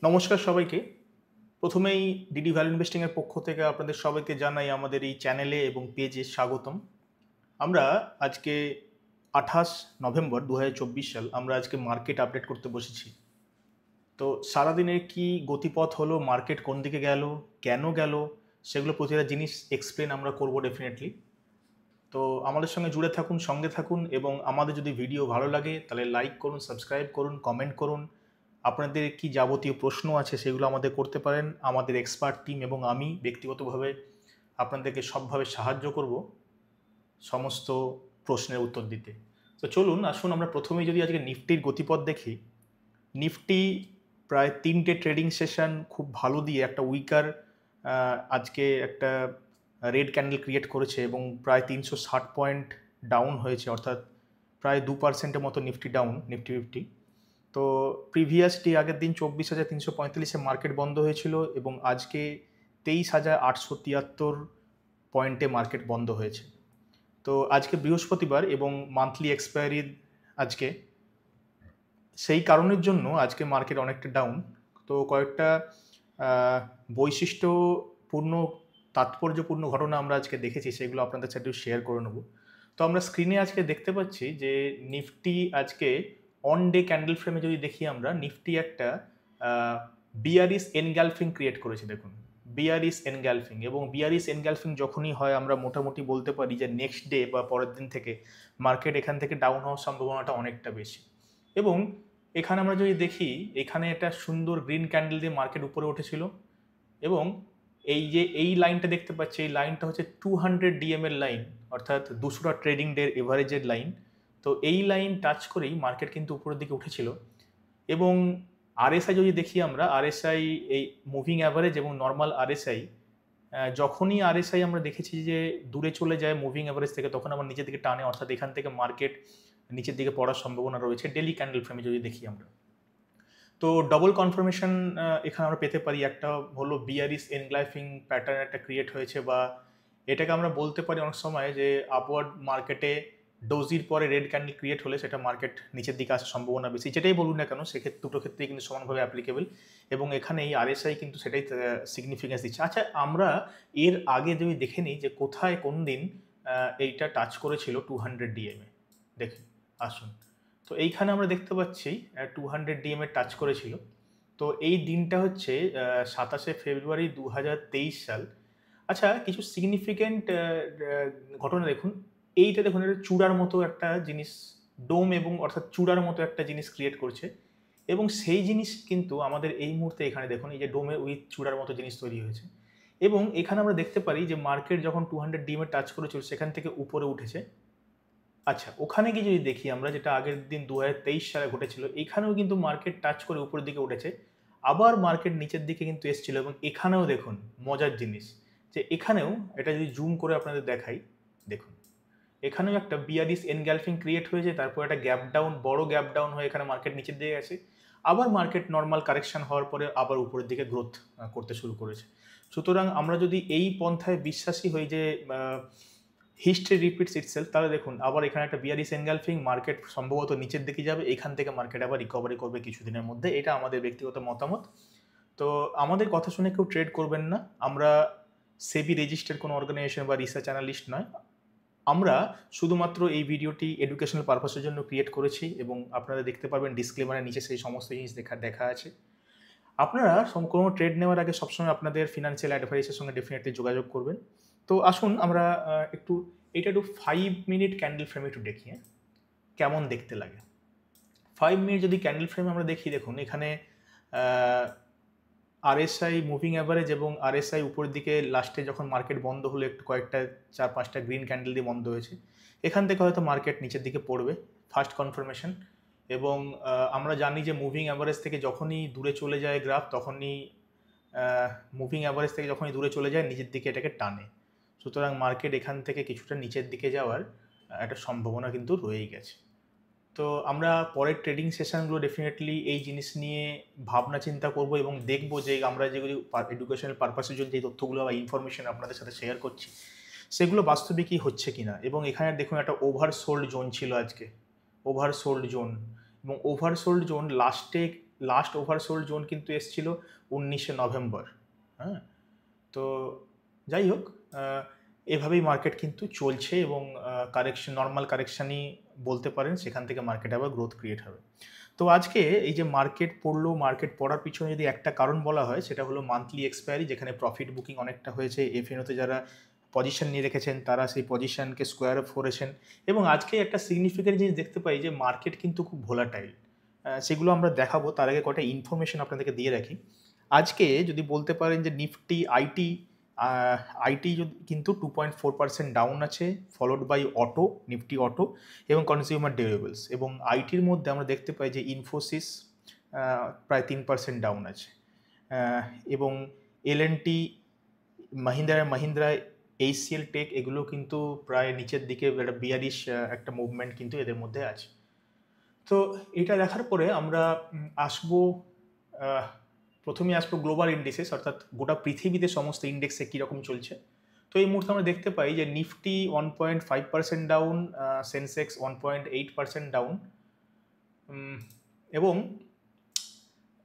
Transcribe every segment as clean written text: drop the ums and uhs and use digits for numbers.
নমস্কার সবাইকে। প্রথমেই ডিডি ভ্যালু ইনভেস্টিং এর পক্ষ থেকে আপনাদের সবাইকে জানাই আমাদের এই চ্যানেলে এবং পেজে স্বাগতম। আমরা আজকে 28 নভেম্বর 2024 সাল আমরা আজকে মার্কেট আপডেট করতে বসেছি। তো সারাদিনের কি গতিপথ হলো, মার্কেট কোন দিকে গেল, কেন গেল, সেগুলো প্রতিটা জিনিস এক্সপ্লেন আমরা করব ডেফিনেটলি। তো আমাদের সঙ্গে জুড়ে থাকুন, সঙ্গে থাকুন এবং আমাদের যদি ভিডিও ভালো লাগে তাহলে লাইক করুন, সাবস্ক্রাইব করুন, কমেন্ট করুন। আপনাদের কি যাবতীয় প্রশ্ন আছে সেগুলো আমাদের করতে পারেন। আমাদের এক্সপার্ট টিম এবং আমি ব্যক্তিগতভাবে আপনাদেরকে সবভাবে সাহায্য করব সমস্ত প্রশ্নের উত্তর দিতে। তো চলুন আসুন আমরা প্রথমেই যদি আজকে নিফটির গতিপথ দেখি। নিফটি প্রায় 3টে ট্রেডিং সেশন খুব ভালো দিয়ে একটা উইকার আজকে একটা রেড ক্যান্ডেল ক্রিয়েট করেছে এবং প্রায় 360 পয়েন্ট ডাউন হয়েছে, অর্থাৎ প্রায় 2%-এর মতো নিফটি ডাউন, নিফটি 50। তো প্রিভিয়াসলি আগের দিন 24,345-এ মার্কেট বন্ধ হয়েছিল এবং আজকে 23,873 পয়েন্টে মার্কেট বন্ধ হয়েছে। তো আজকে বৃহস্পতিবার এবং মান্থলি এক্সপায়ারি আজকে, সেই কারণের জন্য আজকে মার্কেট অনেকটা ডাউন। তো কয়েকটা বৈশিষ্ট্যপূর্ণ তাৎপর্যপূর্ণ ঘটনা আমরা আজকে দেখেছি, সেগুলো আপনাদের সাথে শেয়ার করে নেব। তো আমরা স্ক্রিনে আজকে দেখতে পাচ্ছি যে নিফটি আজকে অন ডে ক্যান্ডেল ফ্রেমে যদি দেখি আমরা, নিফটি একটা বিয়ারিশ এনগালফিং ক্রিয়েট করেছে। দেখুন, বিয়ারিশ এনগালফিং, এবং বিয়ারিশ এনগালফিং যখনই হয় আমরা মোটামুটি বলতে পারি যে নেক্সট ডে বা পরের দিন থেকে মার্কেট এখান থেকে ডাউন হওয়ার সম্ভাবনাটা অনেকটা বেশি। এবং এখানে আমরা যদি দেখি, এখানে একটা সুন্দর গ্রিন ক্যান্ডেল দিয়ে মার্কেট উপরে উঠেছিল এবং এই যে এই লাইনটা দেখতে পাচ্ছি, এই লাইনটা হচ্ছে 200 ডিএম এর লাইন, অর্থাৎ 200টা ট্রেডিং ডের এভারেজের লাইন। তো এই লাইন টাচ করেই মার্কেট কিন্তু উপরের দিকে উঠেছিল। এবং আরএসআই যদি দেখি আমরা, আরএসআই এই মুভিং অ্যাভারেজ এবং নর্মাল আরএসআই, যখনই আরএসআই আমরা দেখেছি যে দূরে চলে যায় মুভিং অ্যাভারেজ থেকে, তখন আবার নিচের দিকে টানে, অর্থাৎ এখান থেকে মার্কেট নিচের দিকে পড়ার সম্ভাবনা রয়েছে ডেলি ক্যান্ডেল ফ্রেমে যদি দেখি আমরা। তো ডবল কনফার্মেশন এখানে আমরা পেতে পারি। একটা হলো বিয়ারিশ এনগ্লাইফিং প্যাটার্ন একটা ক্রিয়েট হয়েছে, বা এটাকে আমরা বলতে পারি অনেক সময় যে আপওয়ার্ড মার্কেটে ডোজির পরে রেড ক্যান্ডেল ক্রিয়েট হলে সেটা মার্কেট নিচের দিকে আসার সম্ভাবনা বেশি। যেটাই বলুন না কেন, সেক্ষেত্রে দুটো ক্ষেত্রেই কিন্তু সমানভাবে অ্যাপ্লিকেবল, এবং এখানে এই আরএসআই কিন্তু সেটাই সিগনিফিকেন্স দিচ্ছে। আচ্ছা, আমরা এর আগে যদি দেখে নিই যে কোথায় কোন দিন এইটা টাচ করেছিল 200 ডিএমএ, দেখি আসুন। তো এইখানে আমরা দেখতে পাচ্ছি 200 ডিএম এর টাচ করেছিল। তো এই দিনটা হচ্ছে 27শে ফেব্রুয়ারি 2023 সাল। আচ্ছা, কিছু সিগনিফিকেন্ট ঘটনা দেখুন। এইটা দেখুন, এটা চূড়ার মতো একটা জিনিস, ডোম, এবং অর্থাৎ চূড়ার মতো একটা জিনিস ক্রিয়েট করছে, এবং সেই জিনিস কিন্তু আমাদের এই মুহূর্তে এখানে দেখুন, এই যে ডোমে উইথ চূড়ার মতো জিনিস তৈরি হয়েছে। এবং এখানে আমরা দেখতে পারি যে মার্কেট যখন 200 ডিএম এর টাচ করেছিল সেখান থেকে উপরে উঠেছে। আচ্ছা, ওখানে গিয়ে যদি দেখি আমরা, যেটা আগের দিন 2023 সালে ঘটেছিল, এখানেও কিন্তু মার্কেট টাচ করে উপরের দিকে উঠেছে, আবার মার্কেট নিচের দিকে কিন্তু এসেছিল। এবং এখানেও দেখুন মজার জিনিস, যে এখানেও, এটা যদি জুম করে আপনাদের দেখাই, দেখুন এখানেও একটা বিয়ারিশ এনগ্যালফিং ক্রিয়েট হয়েছে, তারপর একটা গ্যাপ ডাউন, বড় গ্যাপ ডাউন হয়ে এখানে মার্কেট নিচের দিকে গেছে, আবার মার্কেট নর্মাল কারেকশন হওয়ার পরে আবার উপরের দিকে গ্রোথ করতে শুরু করেছে। সুতরাং আমরা যদি এই পন্থায় বিশ্বাসী হই যে হিস্ট্রি রিপিটস ইটসেলফ, তাহলে দেখুন আবার এখানে একটা বিয়ারিশ এনগালফিং, মার্কেট সম্ভবত নিচের দিকে যাবে, এখান থেকে মার্কেট আবার রিকভারি করবে কিছুদিনের মধ্যে। এটা আমাদের ব্যক্তিগত মতামত। তো আমাদের কথা শুনে কেউ ট্রেড করবেন না। আমরা সেবি রেজিস্টার্ড কোনো অর্গানাইজেশন বা রিসার্চ অ্যানালিস্ট নয়। আমরা শুধুমাত্র এই ভিডিওটি এডুকেশনাল পারপাসের জন্য ক্রিয়েট করেছি, এবং আপনারা দেখতে পারবেন ডিসক্লেমারের নিচে সেই সমস্ত জিনিস দেখা আছে। আপনারা কোনো ট্রেড নেওয়ার আগে সবসময় আপনাদের ফিনান্সিয়াল অ্যাডভাইসের সঙ্গে ডেফিনেটলি যোগাযোগ করবেন। তো আসুন আমরা একটু 5 মিনিট ক্যান্ডেল ফ্রেমে একটু দেখি কেমন দেখতে লাগে। 5 মিনিট যদি ক্যান্ডেল ফ্রেমে আমরা দেখি, দেখুন এখানে আরএসআই মুভিং অ্যাভারেজ এবং আরএসআই উপরের দিকে লাস্টে যখন মার্কেট বন্ধ হলো, একটু কয়েকটা 4-5টা গ্রিন ক্যান্ডেল দিয়ে বন্ধ হয়েছে। এখান থেকে হয়তো মার্কেট নিচের দিকে পড়বে, ফার্স্ট কনফার্মেশন। এবং আমরা জানি যে মুভিং অ্যাভারেজ থেকে যখনই দূরে চলে যায় গ্রাফ, তখনই মুভিং অ্যাভারেজ থেকে যখনই দূরে চলে যায় নিচের দিকে এটাকে টানে। সুতরাং মার্কেট এখান থেকে কিছুটা নিচের দিকে যাওয়ার একটা সম্ভাবনা কিন্তু রয়েই গেছে। তো আমরা পরের ট্রেডিং সেশনগুলো ডেফিনেটলি এই জিনিস নিয়ে ভাবনা চিন্তা করব, এবং দেখব যে আমরা যেগুলি এডুকেশনাল পারপাসের জন্য যে তথ্যগুলো বা ইনফরমেশন আপনাদের সাথে শেয়ার করছি, সেগুলো বাস্তবিকই হচ্ছে কিনা। এবং এখানে দেখুন একটা ওভারসোল্ড জোন ছিল আজকে, ওভারসোল্ড জোন, এবং ওভারসোল্ড জোন লাস্টে লাস্ট ওভারসোল্ড জোন কিন্তু এসেছিল 19শে নভেম্বর। হ্যাঁ, তো যাই হোক, এভাবেই মার্কেট কিন্তু চলছে এবং কারেকশন, নর্মাল কারেকশানই বলতে পারেন, সেখান থেকে মার্কেট আবার গ্রোথ ক্রিয়েট হবে। তো আজকে এই যে মার্কেট পড়লো, মার্কেট পড়ার পিছনে যদি একটা কারণ বলা হয় সেটা হলো মান্থলি এক্সপায়ারি, যেখানে প্রফিট বুকিং অনেকটা হয়েছে। এফএনওতে যারা পজিশন নিয়ে রেখেছেন তারা সেই পজিশনকে স্কোয়ার অফ করেছেন, এবং আজকে একটা সিগনিফিকেন্ট জিনিস দেখতে পাই যে মার্কেট কিন্তু খুব ভোলাটাইল। সেগুলো আমরা দেখাবো, তার আগে কটা ইনফরমেশন আপনাদেরকে দিয়ে রাখি। আজকে যদি বলতে পারেন যে নিফটি আইটি কিন্তু 2.4% ডাউন আছে, followed by auto, Nifty auto এবং কনজিউমার ডিউরেবলস। এবং আইটির মধ্যে আমরা দেখতে পাই যে ইনফোসিস প্রায় 3% ডাউন আছে, এবং এলএনটি, মাহিন্দ্রা, এইচসিএল টেক এগুলো কিন্তু প্রায় নিচের দিকে, একটা বিয়ারিশ একটা মুভমেন্ট কিন্তু এদের মধ্যে আছে। তো এটা দেখার পরে আমরা আসবো, প্রথমে আসবো গ্লোবাল ইন্ডেক্সেস, অর্থাৎ গোটা পৃথিবীতে সমস্ত ইন্ডেক্সে কীরকম চলছে। তো এই মুহূর্তে আমরা দেখতে পাই যে নিফটি 1.5% ডাউন, সেন্সেক্স 1.8% ডাউন, এবং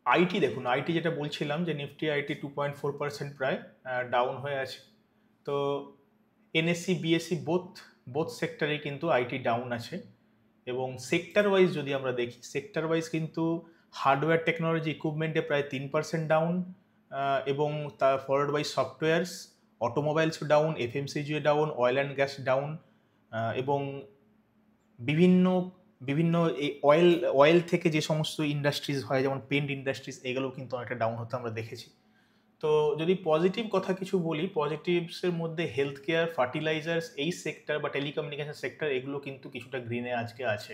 আইটি দেখুন, আইটি যেটা বলছিলাম যে নিফটি আইটি 2.4% প্রায় ডাউন হয়ে আছে। তো এনএসসি বিএসসি বোথ সেক্টরে কিন্তু আইটি ডাউন আছে। এবং সেক্টর ওয়াইজ যদি আমরা দেখি, সেক্টর ওয়াইজ কিন্তু হার্ডওয়্যার টেকনোলজি ইকুইপমেন্টে প্রায় 3% ডাউন, এবং তার followed by softwares, automobiles down, FMCG down, oil and gas down, এবং বিভিন্ন বিভিন্ন এই অয়েল থেকে যে সমস্ত ইন্ডাস্ট্রিজ হয়, যেমন পেন্ট ইন্ডাস্ট্রিজ, এগুলো কিন্তু অনেকটা ডাউন হতে আমরা দেখেছি। তো যদি পজিটিভ কথা কিছু বলি, পজিটিভসের মধ্যে হেলথ কেয়ার, ফার্টিলাইজার্স এই সেক্টর বা টেলিকমিউনিকেশন সেক্টর, এগুলো কিন্তু কিছুটা গ্রিনে আজকে আছে।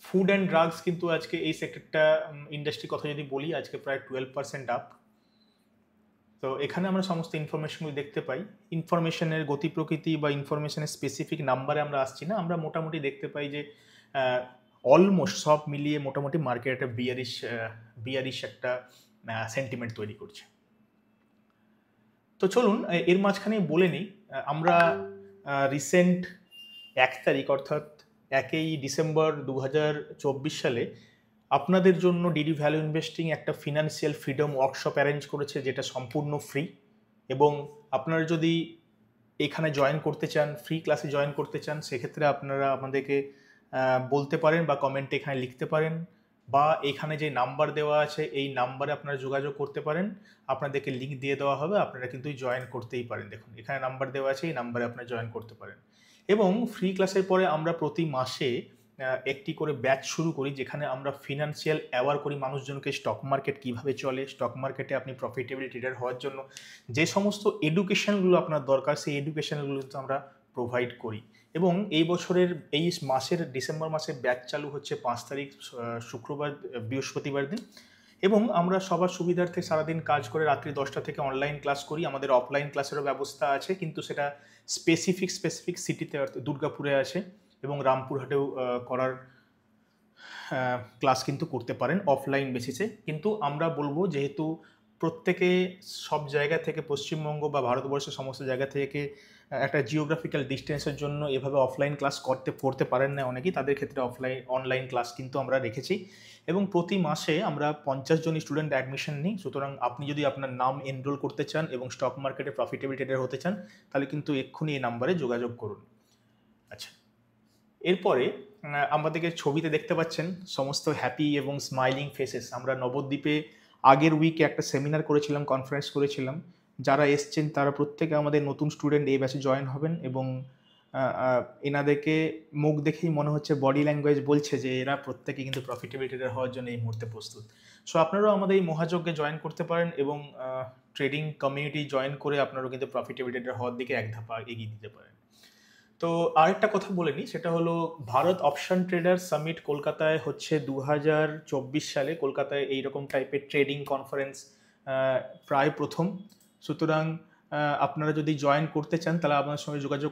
ফুড অ্যান্ড ড্রাগস কিন্তু আজকে এই সেক্টরটা, ইন্ডাস্ট্রি কথা যদি বলি, আজকে প্রায় 12% আপ। তো এখানে আমরা সমস্ত ইনফরমেশনগুলো দেখতে পাই। ইনফরমেশনের গতি প্রকৃতি বা ইনফরমেশনের স্পেসিফিক নাম্বারে আমরা আসছি না, আমরা মোটামুটি দেখতে পাই যে অলমোস্ট সব মিলিয়ে মোটামুটি মার্কেট একটা বিয়ারিশ একটা সেন্টিমেন্ট তৈরি করছে। তো চলুন এর মাঝখানে বলে নিই, আমরা রিসেন্ট 1 তারিখ অর্থাৎ 1 ডিসেম্বর 2024 সালে আপনাদের জন্য ডিডি ভ্যালু ইনভেস্টিং একটা ফিনান্সিয়াল ফ্রিডম ওয়ার্কশপ অ্যারেঞ্জ করেছে, যেটা সম্পূর্ণ ফ্রি। এবং আপনারা যদি এখানে জয়েন করতে চান, ফ্রি ক্লাসে জয়েন করতে চান, সেক্ষেত্রে আপনারা আমাদেরকে বলতে পারেন বা কমেন্টে এখানে লিখতে পারেন, বা এখানে যে নাম্বার দেওয়া আছে এই নাম্বারে আপনারা যোগাযোগ করতে পারেন, আপনাদেরকে লিঙ্ক দিয়ে দেওয়া হবে, আপনারা কিন্তু জয়েন করতেই পারেন। দেখুন এখানে নাম্বার দেওয়া আছে, এই নাম্বারে আপনারা জয়েন করতে পারেন। এবং ফ্রি ক্লাসের পরে আমরা প্রতি মাসে একটি করে ব্যাচ শুরু করি, যেখানে আমরা ফিনান্সিয়াল অ্যাওয়ার করি মানুষজনকে, স্টক মার্কেট কীভাবে চলে, স্টক মার্কেটে আপনি প্রফিটেবল ট্রেডার হওয়ার জন্য যে সমস্ত এডুকেশনগুলো আপনার দরকার, সেই এডুকেশনগুলো কিন্তু আমরা প্রোভাইড করি। এবং এই বছরের এই মাসের ডিসেম্বর মাসে ব্যাচ চালু হচ্ছে 5 তারিখ শুক্রবার, বৃহস্পতিবার দিন। এবং আমরা সবার সুবিধার্থে সারাদিন কাজ করে রাত্রি 10টা থেকে অনলাইন ক্লাস করি। আমাদের অফলাইন ক্লাসেরও ব্যবস্থা আছে, কিন্তু সেটা স্পেসিফিক সিটিতে, অর্থাৎ দুর্গাপুরে আছে, এবং রামপুরহাটেও করার ক্লাস কিন্তু করতে পারেন অফলাইন বেসিসে। কিন্তু আমরা বলবো, যেহেতু প্রত্যেকে সব জায়গা থেকে, পশ্চিমবঙ্গ বা ভারতবর্ষের সমস্ত জায়গা থেকে একটা জিওগ্রাফিক্যাল ডিস্টেন্সের জন্য এভাবে অফলাইন ক্লাস করতে পারেন না অনেকেই, তাদের ক্ষেত্রে অনলাইন ক্লাস কিন্তু আমরা রেখেছি। এবং প্রতি মাসে আমরা 50 জন স্টুডেন্ট অ্যাডমিশন নিই। সুতরাং আপনি যদি আপনার নাম এনরোল করতে চান এবং স্টক মার্কেটে প্রফিটেবল ট্রেডার হতে চান, তাহলে কিন্তু এক্ষুনি এই নাম্বারে যোগাযোগ করুন। আচ্ছা, এরপরে আমাদেরকে ছবিতে দেখতে পাচ্ছেন সমস্ত হ্যাপি এবং স্মাইলিং ফেসেস। আমরা নবদ্বীপে আগের উইকে একটা সেমিনার করেছিলাম, কনফারেন্স করেছিলাম। যারা এসছেন তারা প্রত্যেকে আমাদের নতুন স্টুডেন্ট, এই ব্যাচে জয়েন হবেন। এবং এনাদেরকে মুখ দেখেই মনে হচ্ছে, বডি ল্যাঙ্গুয়েজ বলছে যে এরা প্রত্যেকে কিন্তু প্রফিটেবল ট্রেডার হওয়ার জন্য এই মুহূর্তে প্রস্তুত। সো আপনারাও আমাদের এই মহাযজ্ঞে জয়েন করতে পারেন, এবং ট্রেডিং কমিউনিটি জয়েন করে আপনারাও কিন্তু প্রফিটেবল ট্রেডার হওয়ার দিকে এক ধাপ এগিয়ে দিতে পারেন। তো আরেকটা কথা বলে নিই, সেটা হলো ভারত অপশন ট্রেডার সামিট কলকাতায় হচ্ছে 2024 সালে। কলকাতায় এইরকম টাইপের ট্রেডিং কনফারেন্স প্রায় প্রথম। সুতরাং আপনারা যদি জয়েন করতে চান, তাহলে আপনার সঙ্গে যোগাযোগ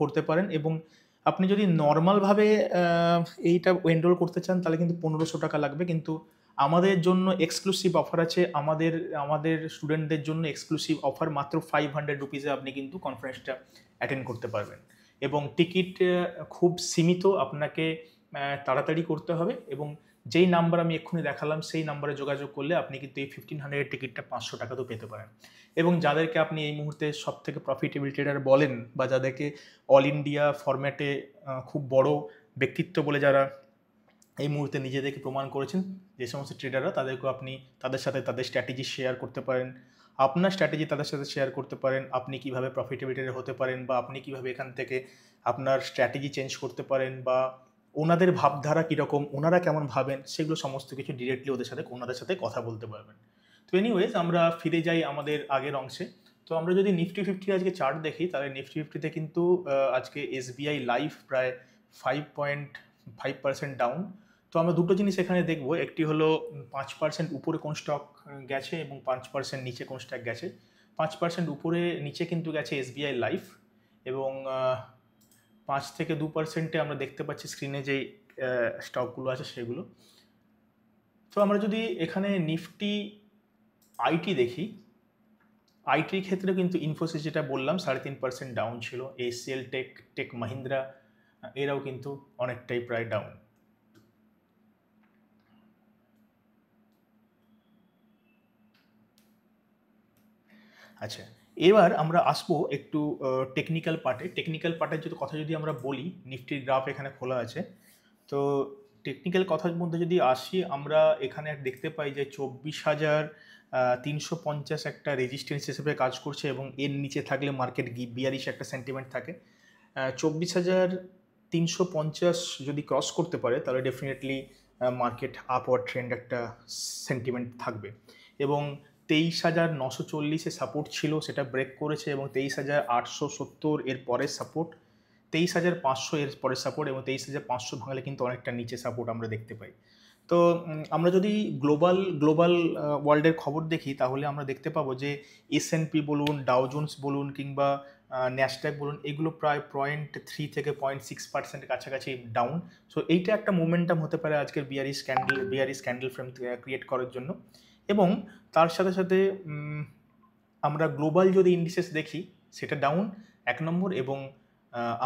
করতে পারেন। এবং আপনি যদি নর্মালভাবে এইটা এনরোল করতে চান, তাহলে কিন্তু 1500 টাকা লাগবে। কিন্তু আমাদের জন্য এক্সক্লুসিভ অফার আছে, আমাদের স্টুডেন্টদের জন্য এক্সক্লুসিভ অফার, মাত্র 500 রুপিসে আপনি কিন্তু কনফারেন্সটা অ্যাটেন্ড করতে পারবেন। এবং টিকিট খুব সীমিত, আপনাকে তাড়াতাড়ি করতে হবে এবং যেই নাম্বার আমি এক্ষুনি দেখালাম সেই নাম্বারে যোগাযোগ করলে আপনি কিন্তু এই 1500 টিকিটটা 500 টাকাতেও পেতে পারেন। এবং যাদেরকে আপনি এই মুহূর্তে সব থেকে প্রফিটেবল ট্রেডার বলেন বা যাদেরকে অল ইন্ডিয়া ফরম্যাটে খুব বড় ব্যক্তিত্ব বলে যারা এই মুহূর্তে নিজেদেরকে প্রমাণ করেছেন, যে সমস্ত ট্রেডাররা, তাদেরকেও আপনি তাদের সাথে তাদের স্ট্র্যাটেজি শেয়ার করতে পারেন, আপনার স্ট্র্যাটেজি তাদের সাথে শেয়ার করতে পারেন, আপনি কীভাবে প্রফিটেবল ট্রেডার হতে পারেন বা আপনি কীভাবে এখান থেকে আপনার স্ট্র্যাটেজি চেঞ্জ করতে পারেন বা ওনাদের ভাবধারা কীরকম, ওনারা কেমন ভাবেন, সেগুলো সমস্ত কিছু ডিরেক্টলি ওনাদের সাথে কথা বলতে পারবেন। তো এনিওয়েজ আমরা ফিরে যাই আমাদের আগের অংশে। তো আমরা যদি নিফটি 50 আজকে চার্ট দেখি, তাহলে নিফটি 50-তে কিন্তু আজকে SBI লাইফ প্রায় 5.5% ডাউন। তো আমরা দুটো জিনিস এখানে দেখব, একটি হলো 5% উপরে কোন স্টক গেছে এবং 5% নিচে কোন স্টক গেছে। 5% উপরে নিচে কিন্তু গেছে SBI লাইফ এবং 5 থেকে 2%-এ আমরা দেখতে পাচ্ছি স্ক্রিনে যে স্টকগুলো আছে সেগুলো। তো আমরা যদি এখানে নিফটি আইটি দেখি, আইটির ক্ষেত্রে কিন্তু ইনফোসিস যেটা বললাম 3.5% ডাউন ছিল, ACL টেক মাহিন্দ্রা এরাও কিন্তু অনেকটাই প্রায় ডাউন। আচ্ছা, এবার আমরা আসবো একটু টেকনিক্যাল পার্টে। টেকনিক্যাল পার্টের কথা যদি আমরা বলি, নিফটির গ্রাফ এখানে খোলা আছে। তো টেকনিক্যাল কথার মধ্যে যদি আসি, আমরা এখানে দেখতে পাই যে 24,350 একটা রেজিস্ট্যান্স হিসেবে কাজ করছে এবং এর নিচে থাকলে মার্কেট বিয়ারিশ একটা সেন্টিমেন্ট থাকে। 24,350 যদি ক্রস করতে পারে তাহলে ডেফিনেটলি মার্কেট আপওয়ার্ড ট্রেন্ড একটা সেন্টিমেন্ট থাকবে এবং 23,940-এ সাপোর্ট ছিল, সেটা ব্রেক করেছে এবং 23,870 এর পরের সাপোর্ট, 23,500 এর পরের সাপোর্ট এবং 23,500 ভাঙলে কিন্তু অনেকটা নিচে সাপোর্ট আমরা দেখতে পাই। তো আমরা যদি গ্লোবাল ওয়ার্ল্ডের খবর দেখি, তাহলে আমরা দেখতে পাবো যে S&P বলুন, ডাও জোন্স বলুন কিংবা ন্যাসড্যাক বলুন, এগুলো প্রায় 0.3 থেকে 0.6% কাছাকাছি ডাউন। সো এইটা একটা মোমেন্টাম হতে পারে আজকের বিয়ারিশ ক্যান্ডেল ফ্রেম ক্রিয়েট করার জন্য। এবং তার সাথে সাথে আমরা গ্লোবাল যদি ইন্ডিসেস দেখি, সেটা ডাউন 1 নম্বর এবং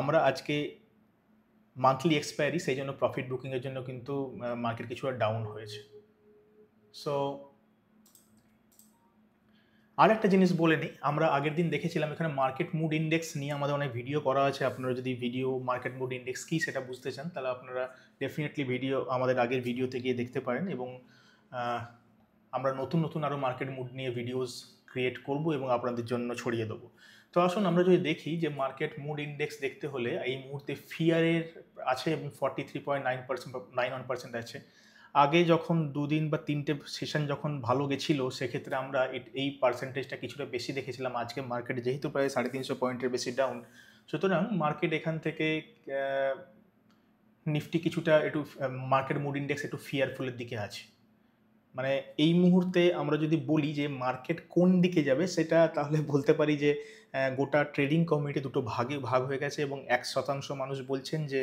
আমরা আজকে মান্থলি এক্সপায়ারি, সেই জন্য প্রফিট বুকিংয়ের জন্য কিন্তু মার্কেট কিছুটা ডাউন হয়েছে। সো আর একটা জিনিস বলে নিই, আমরা আগের দিন দেখেছিলাম এখানে মার্কেট মুড ইন্ডেক্স নিয়ে আমাদের অনেক ভিডিও করা আছে। আপনারা যদি মার্কেট মুড ইন্ডেক্স কী সেটা বুঝতে চান, তাহলে আপনারা ডেফিনেটলি আমাদের আগের ভিডিওতে গিয়ে দেখতে পারেন এবং আমরা নতুন আরও মার্কেট মুড নিয়ে ভিডিওস ক্রিয়েট করব এবং আপনাদের জন্য ছড়িয়ে দেবো। তো আসুন আমরা যদি দেখি যে মার্কেট মুড ইন্ডেক্স দেখতে হলে এই মুহূর্তে ফিয়ারের আছে এবং 43.91% আছে। আগে যখন 2 দিন বা 3টে সেশন যখন ভালো গেছিলো, সেক্ষেত্রে আমরা এই পার্সেন্টেজটা কিছুটা বেশি দেখেছিলাম। আজকে মার্কেট যেহেতু প্রায় 350 পয়েন্টের বেশি ডাউন, সুতরাং মার্কেট এখান থেকে নিফটি কিছুটা একটু মার্কেট মুড ইন্ডেক্স একটু ফিয়ারফুলের দিকে আছে। মানে এই মুহূর্তে আমরা যদি বলি যে মার্কেট কোন দিকে যাবে, সেটা তাহলে বলতে পারি যে গোটা ট্রেডিং কমিউনিটি দুটো ভাগ হয়ে গেছে এবং 1% মানুষ বলছেন যে,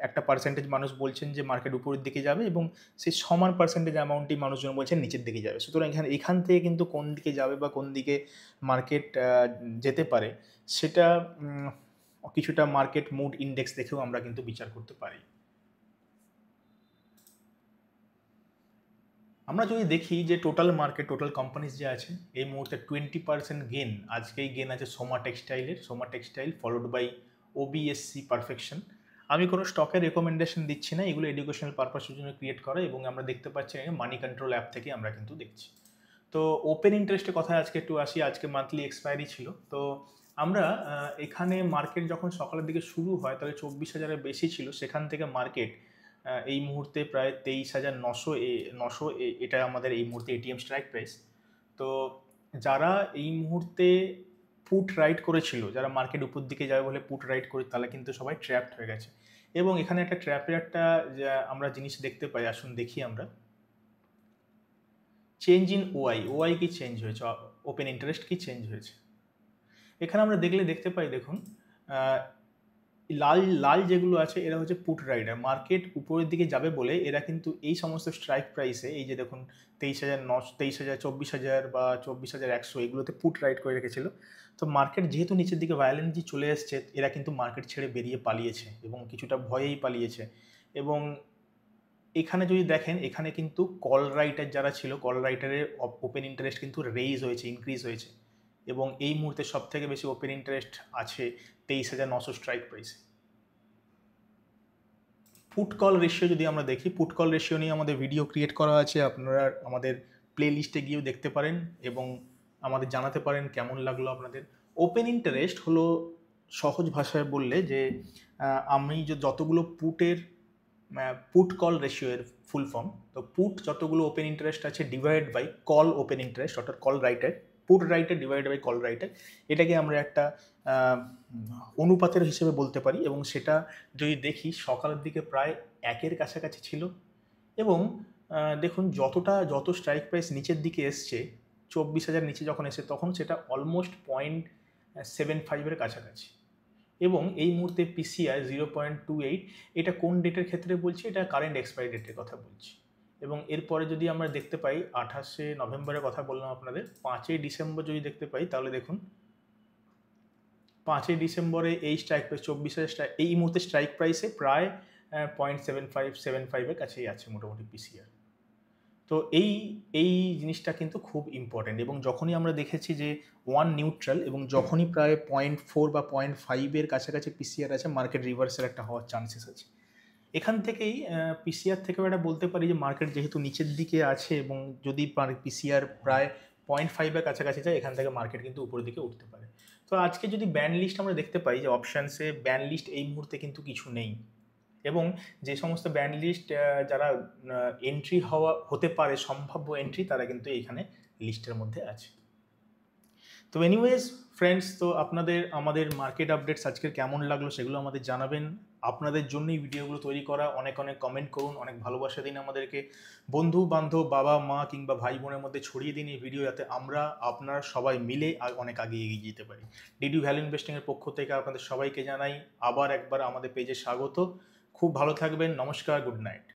একটা পার্সেন্টেজ মানুষ বলছেন যে মার্কেট উপরের দিকে যাবে এবং সেই সমান পার্সেন্টেজ অ্যামাউন্টই মানুষজন বলছেন নিচের দিকে যাবে। সুতরাং এখান থেকে কিন্তু কোন দিকে যাবে বা কোন দিকে মার্কেট যেতে পারে, সেটা কিছুটা মার্কেট মুড ইন্ডেক্স দেখেও আমরা কিন্তু বিচার করতে পারি। আমরা যদি দেখি যে টোটাল কোম্পানিজ যে আছে, এই মুহূর্তে 20% গেন, আজকেই গেন আছে Soma textile followed by OBSC perfection. আমি কোনো স্টকের রেকমেন্ডেশন দিচ্ছি না, এগুলো এডুকেশনাল পারপাসের জন্য ক্রিয়েট করা এবং আমরা দেখতে পাচ্ছি মানি কন্ট্রোল অ্যাপ থেকে আমরা কিন্তু দেখছি। তো ওপেন ইন্টারেস্টের কথায় আজকে একটু আসি। আজকে মান্থলি এক্সপায়ারি ছিল। তো আমরা এখানে মার্কেট যখন সকালের দিকে শুরু হয় তাহলে 24,000-এর বেশি ছিল, সেখান থেকে মার্কেট এই মুহূর্তে প্রায় 23,900 এটা আমাদের এই মুহূর্তে এটিএম স্ট্রাইক প্রাইস। তো যারা এই মুহূর্তে পুট রাইট করেছিল, যারা মার্কেট উপর দিকে যাবে বলে পুট রাইট করে, তাহলে কিন্তু সবাই ট্র্যাপড হয়ে গেছে। এবং এখানে একটা ট্র্যাপের আমরা জিনিস দেখতে পাই, আসুন দেখি আমরা। চেঞ্জ ইন ওআই কি চেঞ্জ হয়েছে, ওপেন ইন্টারেস্ট কি চেঞ্জ হয়েছে, এখানে আমরা দেখতে পাই। দেখুন লাল যেগুলো আছে এরা হচ্ছে পুট রাইডার, মার্কেট উপরের দিকে যাবে বলে এরা কিন্তু এই সমস্ত স্ট্রাইক প্রাইসে, এই যে দেখুন 23,000, 24,000 বা 24,100 এগুলোতে পুট রাইড করে রেখেছিল। তো মার্কেট যেহেতু নিচের দিকে ভায়োলেন্টলি চলে এসছে, এরা কিন্তু মার্কেট ছেড়ে বেরিয়ে পালিয়েছে এবং কিছুটা ভয়েই পালিয়েছে এবং এখানে যদি দেখেন, এখানে কিন্তু কল রাইটার যারা ছিল, কল রাইটারের ওপেন ইন্টারেস্ট কিন্তু রেইজ হয়েছে, ইনক্রিজ হয়েছে, এবং এই মুহূর্তে সব থেকে বেশি ওপেন ইন্টারেস্ট আছে 23,900 স্ট্রাইক প্রাইসে। পুট কল রেশিও যদি আমরা দেখি, পুট কল রেশিও নিয়ে আমাদের ভিডিও ক্রিয়েট করা আছে, আপনারা আমাদের প্লে লিস্টে গিয়েও দেখতে পারেন এবং আমাদের জানাতে পারেন কেমন লাগলো আপনাদের। ওপেন ইন্টারেস্ট হলো সহজ ভাষায় বললে যে আমি যে যতগুলো পুট কল রেশিওর ফুল ফর্ম, তো পুট যতগুলো ওপেন ইন্টারেস্ট আছে divide by call open interest, অর্থাৎ call writer, put writer divide by call writer, এটাকে আমরা একটা অনুপাতের হিসেবে বলতে পারি। এবং সেটা যদি দেখি সকালের দিকে প্রায় 1-এর কাছাকাছি ছিল, এবং দেখুন যত স্ট্রাইক প্রাইস নিচের দিকে এসছে, 24,000 নিচে যখন এসে, তখন সেটা অলমোস্ট 0.75-এর কাছাকাছি। এবং এই মুহূর্তে পিসিআর 0.28, এটা কোন ডেটের ক্ষেত্রে বলছি, এটা কারেন্ট এক্সপায়ারি ডেটের কথা বলছি। এবং এরপরে যদি আমরা দেখতে পাই 28শে নভেম্বরের কথা বললাম আপনাদের, 5ই ডিসেম্বর যদি দেখতে পাই, তাহলে দেখুন 5ই ডিসেম্বরে এই স্ট্রাইক প্রাইস 24,000, এই মুহূর্তে স্ট্রাইক প্রাইসে প্রায় 0.75-75-এর কাছেই আছে মোটামুটি পিসিআর। তো এই জিনিসটা কিন্তু খুব ইম্পর্টেন্ট। এবং যখনই আমরা দেখেছি যে ওয়ান নিউট্রাল, এবং যখনই প্রায় 0.4 বা 0.5-এর কাছাকাছি পিসিআর আছে, মার্কেট রিভার্সের একটা হওয়ার চান্সেস আছে। এখান থেকেই পিসিআর থেকেও এটা বলতে পারি যে মার্কেট যেহেতু নিচের দিকে আছে, এবং যদি পিসিআর প্রায় 0.5-এর কাছাকাছি যায়, এখান থেকে মার্কেট কিন্তু উপরের দিকে উঠতে পারে। তো আজকে যদি ব্যান্ড লিস্ট আমরা দেখতে পাই, যে অপশানসে ব্যান্ড লিস্ট এই মুহূর্তে কিন্তু কিছু নেই, এবং যে সমস্ত ব্যান্ড লিস্ট যারা এন্ট্রি হতে পারে, সম্ভাব্য এন্ট্রি, তারা কিন্তু এইখানে লিস্টের মধ্যে আছে। তো এনিওয়েজ ফ্রেন্ডস, তো আমাদের মার্কেট আপডেটস আজকের কেমন লাগলো সেগুলো আমাদের জানাবেন। আপনাদের জন্যই ভিডিওগুলো তৈরি করা। অনেক কমেন্ট করুন, অনেক ভালোবাসা দিন আমাদেরকে। বন্ধু বান্ধব, বাবা মা কিংবা ভাই বোনের মধ্যে ছড়িয়ে দিন এই ভিডিও, যাতে আপনারা সবাই মিলে অনেক আগে এগিয়ে যেতে পারি। ডিডি ভ্যালু ইনভেস্টিংয়ের পক্ষ থেকে আপনাদের সবাইকে জানাই আবার একবার আমাদের পেজে স্বাগত। খুব ভালো থাকবেন। নমস্কার, গুড নাইট।